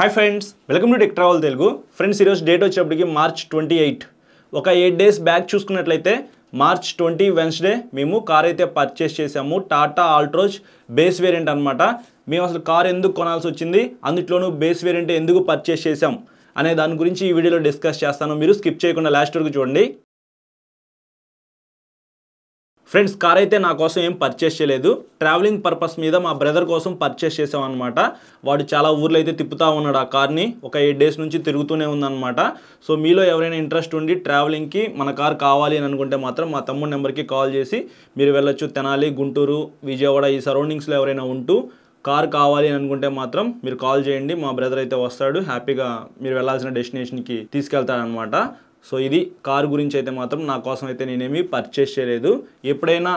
Hi friends, welcome to tech travel Telugu. Friends, ఈరోజు date వచ్చేప్పటికి March 28. ఒక 8 డేస్ బ్యాక్ చూసుకున్నట్లయితే మార్చ్ 20 వెన్స్డే మేము కార్ అయితే పర్చేస్ చేసాము. టాటా ఆల్ట్రోజ్ బేస్ వేరియంట్ అనమాట. మేము అసలు కార్ ఎందుకు కొనాల్సి వచ్చింది, అందులోనూ బేస్ వేరియంట్ ఎందుకు పర్చేస్ చేసాం అనే దాని గురించి ఈ వీడియోలో డిస్కస్ చేస్తాను. మీరు స్కిప్ చేయకుండా లాస్ట్ వరకు చూడండి. ఫ్రెండ్స్, కార్ అయితే నా కోసం ఏం పర్చేస్ చేయలేదు. ట్రావెలింగ్ పర్పస్ మీద మా బ్రదర్ కోసం పర్చేస్ చేసాం అనమాట. వాడు చాలా ఊర్లో అయితే తిప్పుతూ ఉన్నాడు ఆ కార్ని. ఒక 8 డేస్ నుంచి తిరుగుతూనే ఉందన్నమాట. సో మీలో ఎవరైనా ఇంట్రెస్ట్ ఉండి ట్రావెలింగ్కి మన కార్ కావాలి అని అనుకుంటే మాత్రం మా తమ్ముడి నెంబర్కి కాల్ చేసి మీరు వెళ్ళొచ్చు. తెనాలి, గుంటూరు, విజయవాడ ఈ సరౌండింగ్స్లో ఎవరైనా ఉంటూ కార్ కావాలి అని అనుకుంటే మాత్రం మీరు కాల్ చేయండి. మా బ్రదర్ అయితే వస్తాడు, హ్యాపీగా మీరు వెళ్ళాల్సిన డెస్టినేషన్కి తీసుకెళ్తాడనమాట. సో ఇది కార్ గురించి అయితే మాత్రం నా కోసం అయితే నేనేమి పర్చేస్ చేయలేదు. ఎప్పుడైనా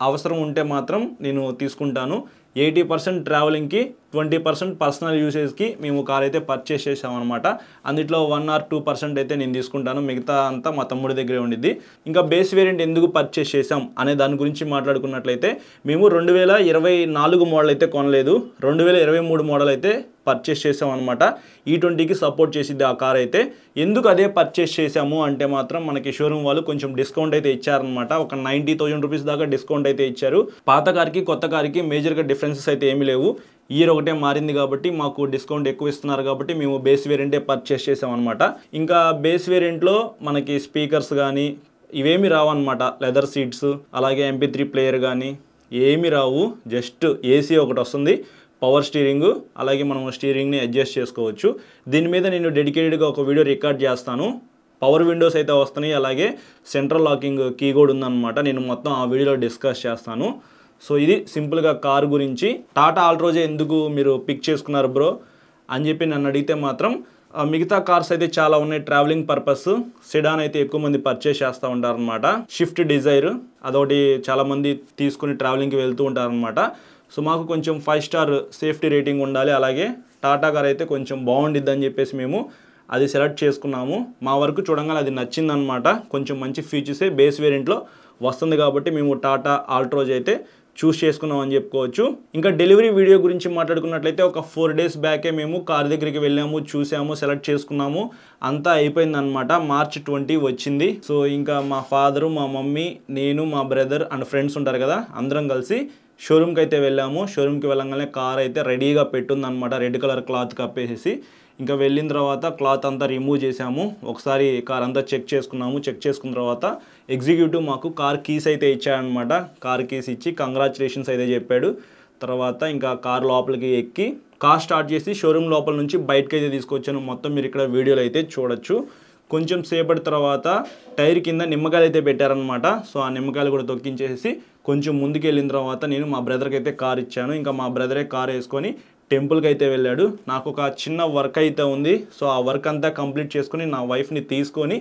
అవసరం ఉంటే మాత్రం నేను తీసుకుంటాను. 80% ట్రావెలింగ్కి, 20% పర్సనల్ యూసేజ్కి మేము కార్ అయితే పర్చేస్ చేసామన్నమాట. అందులో 1 or 2% అయితే నేను తీసుకుంటాను, మిగతా అంతా మా తమ్ముడి దగ్గరే ఉండిద్ది. ఇంకా బేస్ వేరియంట్ ఎందుకు పర్చేస్ చేసాం అనే దాని గురించి మాట్లాడుకున్నట్లయితే మేము 2024 మోడల్ అయితే కొనలేదు, 2023 మోడల్ అయితే పర్చేస్ చేసాం అనమాట. E20కి సపోర్ట్ చేసిద్ది ఆ కార్ అయితే. ఎందుకు అదే పర్చేస్ చేసాము అంటే మాత్రం మనకి షోరూమ్ వాళ్ళు కొంచెం డిస్కౌంట్ అయితే ఇచ్చారనమాట. ఒక 90,000 రూపీస్ దాకా డిస్కౌంట్ అయితే ఇచ్చారు. పాత కార్కి కొత్త కార్కి మేజర్గా డిఫరెన్సెస్ అయితే ఏమీ లేవు. ఇయర్ ఒకటే మారింది కాబట్టి మాకు డిస్కౌంట్ ఎక్కువ ఇస్తున్నారు కాబట్టి మేము బేస్ వేరియంటే పర్చేస్ చేసాం అనమాట. ఇంకా బేస్ వేరియంట్లో మనకి స్పీకర్స్ కానీ ఇవేమి రావు అనమాట. లెదర్ సీట్స్, అలాగే MP3 ప్లేయర్ కానీ ఏమి రావు. జస్ట్ AC ఒకటి వస్తుంది, పవర్ స్టీరింగ్, అలాగే మనం స్టీరింగ్ని అడ్జస్ట్ చేసుకోవచ్చు. దీని మీద నేను డెడికేటెడ్గా ఒక వీడియో రికార్డ్ చేస్తాను. పవర్ విండోస్ అయితే వస్తున్నాయి, అలాగే సెంట్రల్ లాకింగ్ కీ కూడా ఉందన్నమాట. నేను మొత్తం ఆ వీడియోలో డిస్కస్ చేస్తాను. సో ఇది సింపుల్గా కార్ గురించి. టాటా ఆల్ట్రోజే ఎందుకు మీరు పిక్ చేసుకున్నారు బ్రో అని చెప్పి నన్ను అడిగితే మాత్రం మిగతా కార్స్ అయితే చాలా ఉన్నాయి ట్రావెలింగ్ పర్పస్. సెడాన్ అయితే ఎక్కువ మంది పర్చేస్ చేస్తూ ఉంటారనమాట. షిఫ్ట్ డిజైర్ అదొకటి చాలామంది తీసుకుని ట్రావెలింగ్కి వెళ్తూ ఉంటారనమాట. సో మాకు కొంచెం 5 స్టార్ సేఫ్టీ రేటింగ్ ఉండాలి, అలాగే టాటా కార్ అయితే కొంచెం బాగుండిద్ది అని చెప్పేసి మేము అది సెలెక్ట్ చేసుకున్నాము. మా వరకు చూడంగానే అది నచ్చిందనమాట. కొంచెం మంచి ఫీచర్సే బేస్ వేరియంట్లో వస్తుంది కాబట్టి మేము టాటా ఆల్ట్రోజ్ అయితే చూస్ చేసుకున్నాం అని చెప్పుకోవచ్చు. ఇంకా డెలివరీ వీడియో గురించి మాట్లాడుకున్నట్లయితే ఒక 4 డేస్ బ్యాకే మేము కార్ దగ్గరికి వెళ్ళాము, చూసాము, సెలెక్ట్ చేసుకున్నాము, అంతా అయిపోయిందనమాట. మార్చ్ 20 వచ్చింది. సో ఇంకా మా ఫాదరు, మా మమ్మీ, నేను, మా బ్రదర్ అండ్ ఫ్రెండ్స్ ఉంటారు కదా, అందరం కలిసి షోరూమ్కి అయితే వెళ్ళాము. షోరూమ్కి వెళ్ళంగానే కార్ అయితే రెడీగా పెట్టుందనమాట, రెడ్ కలర్ క్లాత్ కప్పేసి. ఇంకా వెళ్ళిన తర్వాత క్లాత్ అంతా రిమూవ్ చేసాము, ఒకసారి కార్ అంతా చెక్ చేసుకున్నాము. చెక్ చేసుకున్న తర్వాత ఎగ్జిక్యూటివ్ మాకు కార్ కీస్ అయితే ఇచ్చాడనమాట. కార్ కీస్ ఇచ్చి కంగ్రాచులేషన్స్ అయితే చెప్పాడు. తర్వాత ఇంకా కార్ లోపలికి ఎక్కి కార్ స్టార్ట్ చేసి షోరూమ్ లోపల నుంచి బయటకు అయితే తీసుకొచ్చాను. మొత్తం మీరు ఇక్కడ వీడియోలో అయితే చూడొచ్చు. కొంచెం సేపటి తర్వాత టైర్ కింద నిమ్మకాయలు అయితే పెట్టారనమాట. సో ఆ నిమ్మకాయలు కూడా తొక్కించేసి కొంచెం ముందుకు వెళ్ళిన తర్వాత నేను మా బ్రదర్కి అయితే కార్ ఇచ్చాను. ఇంకా మా బ్రదరే కార్ వేసుకొని టెంపుల్కి అయితే వెళ్ళాడు. నాకు ఒక చిన్న వర్క్ అయితే ఉంది. సో ఆ వర్క్ అంతా కంప్లీట్ చేసుకొని నా వైఫ్ని తీసుకొని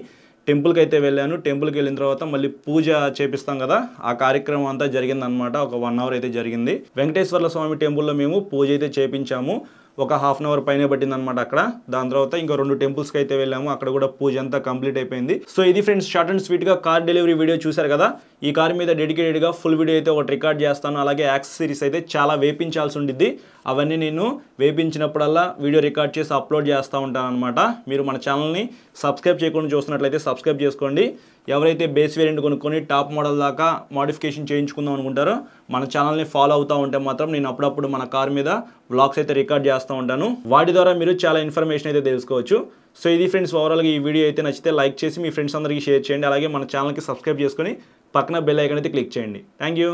టెంపుల్కి అయితే వెళ్ళాను. టెంపుల్కి వెళ్ళిన తర్వాత మళ్ళీ పూజ చేపిస్తాం కదా, ఆ కార్యక్రమం అంతా జరిగిందనమాట. ఒక 1 అవర్ అయితే జరిగింది. వెంకటేశ్వర స్వామి టెంపుల్లో మేము పూజ అయితే చేపించాము. ఒక 1/2 అవర్ పైన పట్టిందనమాట అక్కడ. దాని తర్వాత ఇంకా 2 టెంపుల్స్కి అయితే వెళ్ళాము, అక్కడ కూడా పూజ అంతా కంప్లీట్ అయిపోయింది. సో ఇది ఫ్రెండ్స్, షార్ట్ అండ్ స్వీట్గా కార్ డెలివరీ వీడియో చూశారు కదా. ఈ కార్ మీద డెడికేటెడ్గా ఫుల్ వీడియో అయితే ఒకటి రికార్డ్ చేస్తాను. అలాగే యాక్సెసరీస్ అయితే చాలా వేపించాల్సి ఉండిద్ది. అవన్నీ నేను వేపించినప్పుడల్లా వీడియో రికార్డ్ చేసి అప్లోడ్ చేస్తూ ఉంటాను అనమాట. మీరు మన ఛానల్ని సబ్స్క్రైబ్ చేయకుండా చూస్తున్నట్లయితే సబ్స్క్రైబ్ చేసుకోండి. ఎవరైతే బేస్ వేరియంట్ కొనుక్కొని టాప్ మోడల్ దాకా మోడిఫికేషన్ చేయించుకుందాం అనుకుంటారో మన ఛానల్ని ఫాలో అవుతూ ఉంటే మాత్రం నేను అప్పుడప్పుడు మన కార్ మీద వ్లాగ్స్ అయితే రికార్డ్ చేస్తూ ఉంటాను. వాటి ద్వారా మీరు చాలా ఇన్ఫర్మేషన్ అయితే తెలుసుకోవచ్చు. సో ఇది ఫ్రెండ్స్, ఓవరాల్గా ఈ వీడియో అయితే నచ్చితే లైక్ చేసి మీ ఫ్రెండ్స్ అందరికీ షేర్ చేయండి. అలాగే మన ఛానల్కి సబ్స్క్రైబ్ చేసుకొని పక్కన బెల్ ఐకాన్ అయితే క్లిక్ చేయండి. Thank you.